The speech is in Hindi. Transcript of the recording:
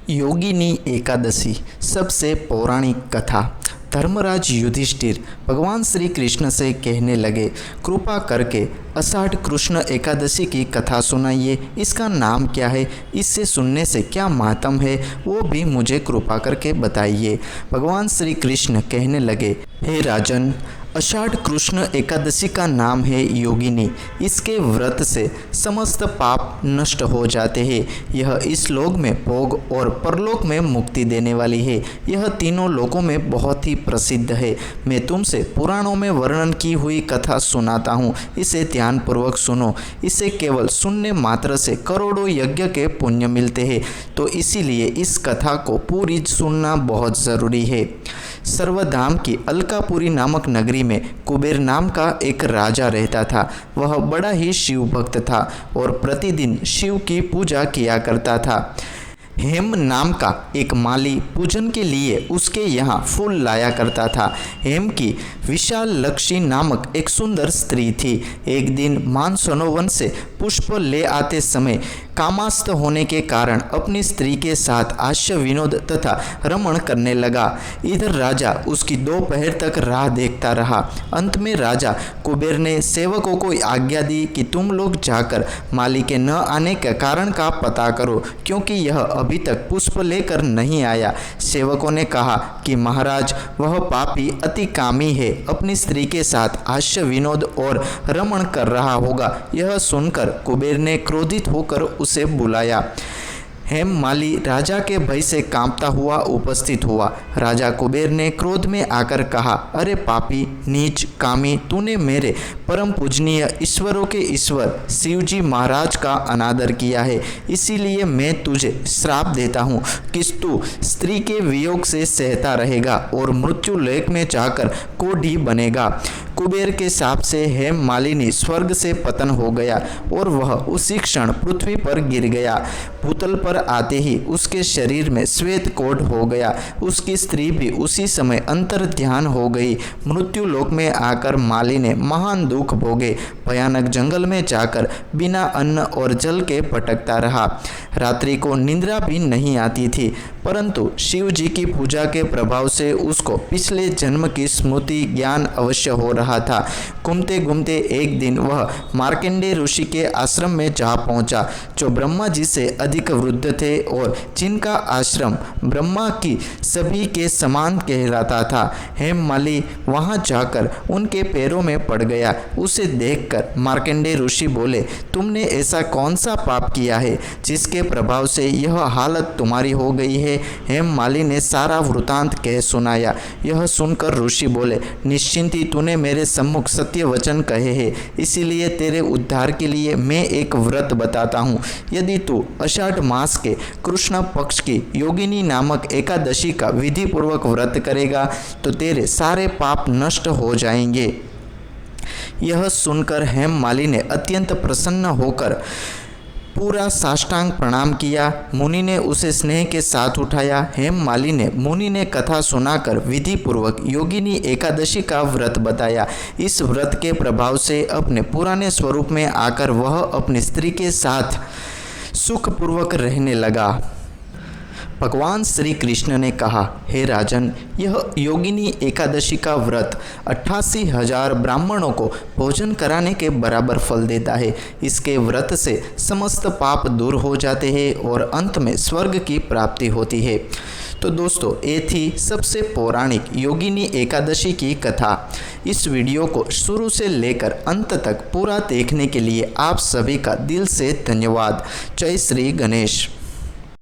योगिनी एकादशी सबसे पौराणिक कथा। धर्मराज युधिष्ठिर भगवान श्री कृष्ण से कहने लगे, कृपा करके आषाढ़ कृष्ण एकादशी की कथा सुनाइए। इसका नाम क्या है, इससे सुनने से क्या मातम है, वो भी मुझे कृपा करके बताइए। भगवान श्री कृष्ण कहने लगे, हे राजन, आषाढ़ कृष्ण एकादशी का नाम है योगिनी। इसके व्रत से समस्त पाप नष्ट हो जाते हैं। यह इस लोक में भोग और परलोक में मुक्ति देने वाली है। यह तीनों लोकों में बहुत ही प्रसिद्ध है। मैं तुमसे पुराणों में वर्णन की हुई कथा सुनाता हूँ, इसे ध्यानपूर्वक सुनो। इसे केवल सुनने मात्र से करोड़ों यज्ञ के पुण्य मिलते हैं, तो इसीलिए इस कथा को पूरी सुनना बहुत ज़रूरी है। सर्वधाम की अलकापुरी नामक नगरी में कुबेर नाम का एक राजा रहता था। वह बड़ा ही शिव भक्त था और प्रतिदिन शिव की पूजा किया करता था। हेम नाम का एक माली पूजन के लिए उसके यहाँ फूल लाया करता था। हेम की विशाल लक्ष्मी नामक एक सुंदर स्त्री थी। एक दिन मानसरोवर से पुष्प ले आते समय कामास्त होने के कारण अपनी स्त्री के साथ हास्य विनोद तथा रमण करने लगा। इधर राजा उसकी दोपहर तक राह देखता रहा। अंत में राजा कुबेर ने सेवकों को आज्ञा दी कि तुम लोग जाकर माली के न आने के कारण का पता करो, क्योंकि यह अभी तक पुष्प लेकर नहीं आया। सेवकों ने कहा कि महाराज, वह पापी अति कामी है, अपनी स्त्री के साथ हास्य विनोद और रमण कर रहा होगा। यह सुनकर कुबेर ने क्रोधित होकर उसे बुलाया। हेम माली राजा के भय से कांपता हुआ उपस्थित हुआ। राजा कुबेर ने क्रोध में आकर कहा, अरे पापी, नीच, कामी, तूने मेरे परम पूजनीय ईश्वरों के ईश्वर शिवजी महाराज का अनादर किया है। इसीलिए मैं तुझे श्राप देता हूँ कि तू स्त्री के वियोग से सहता रहेगा और मृत्यु लोक में जाकर कोढ़ी बनेगा। कुबेर के शाप से हेम मालिनी स्वर्ग से पतन हो गया और वह उसी क्षण पृथ्वी पर गिर गया। भूतल पर आते ही उसके शरीर में श्वेत कोढ़ हो गया। उसकी स्त्री भी उसी समय अंतर ध्यान हो गई। मृत्यु लोक में आकर माली ने महान दुख भोगे। भयानक जंगल में जाकर बिना अन्न और जल के भटकता रहा। रात्रि को निद्रा भी नहीं आती थी, परंतु शिव जी की पूजा के प्रभाव से उसको पिछले जन्म की स्मृति ज्ञान अवश्य हो रहा था। घूमते घूमते एक दिन वह मार्कंडेय ऋषि के आश्रम में जा पहुंचा, जो ब्रह्मा जी से अधिक वृद्ध थे और जिनका आश्रम ब्रह्मा की सभी के समान कहलाता था। हेम माली वहां जाकर उनके पैरों में पड़ गया। उसे देखकर मार्कंडेय ऋषि बोले, तुमने ऐसा कौन सा पाप किया है जिसके प्रभाव से यह हालत तुम्हारी हो गई है। हेम माली ने सारा वृतांत कह सुनाया। यह सुनकर ऋषि बोले, निश्चिंती, तूने मेरे सम्मुख सत्य वचन कहे हैं, इसीलिए तेरे उद्धार के लिए मैं एक व्रत बताता हूँ। यदि तू आषाढ़ मास के कृष्ण पक्ष की योगिनी नामक एकादशी का विधि पूर्वक व्रत करेगा तो तेरे सारे पाप नष्ट हो जाएंगे। यह सुनकर हेम माली ने अत्यंत प्रसन्न होकर पूरा साष्टांग प्रणाम किया। मुनि ने उसे स्नेह के साथ उठाया। हेम माली ने मुनि ने कथा सुनाकर विधि पूर्वक योगिनी एकादशी का व्रत बताया। इस व्रत के प्रभाव से अपने पुराने स्वरूप में आकर वह अपनी स्त्री के साथ सुखपूर्वक रहने लगा। भगवान श्री कृष्ण ने कहा, हे राजन, यह योगिनी एकादशी का व्रत 88,000 ब्राह्मणों को भोजन कराने के बराबर फल देता है। इसके व्रत से समस्त पाप दूर हो जाते हैं और अंत में स्वर्ग की प्राप्ति होती है। तो दोस्तों, ये थी सबसे पौराणिक योगिनी एकादशी की कथा। इस वीडियो को शुरू से लेकर अंत तक पूरा देखने के लिए आप सभी का दिल से धन्यवाद। जय श्री गणेश।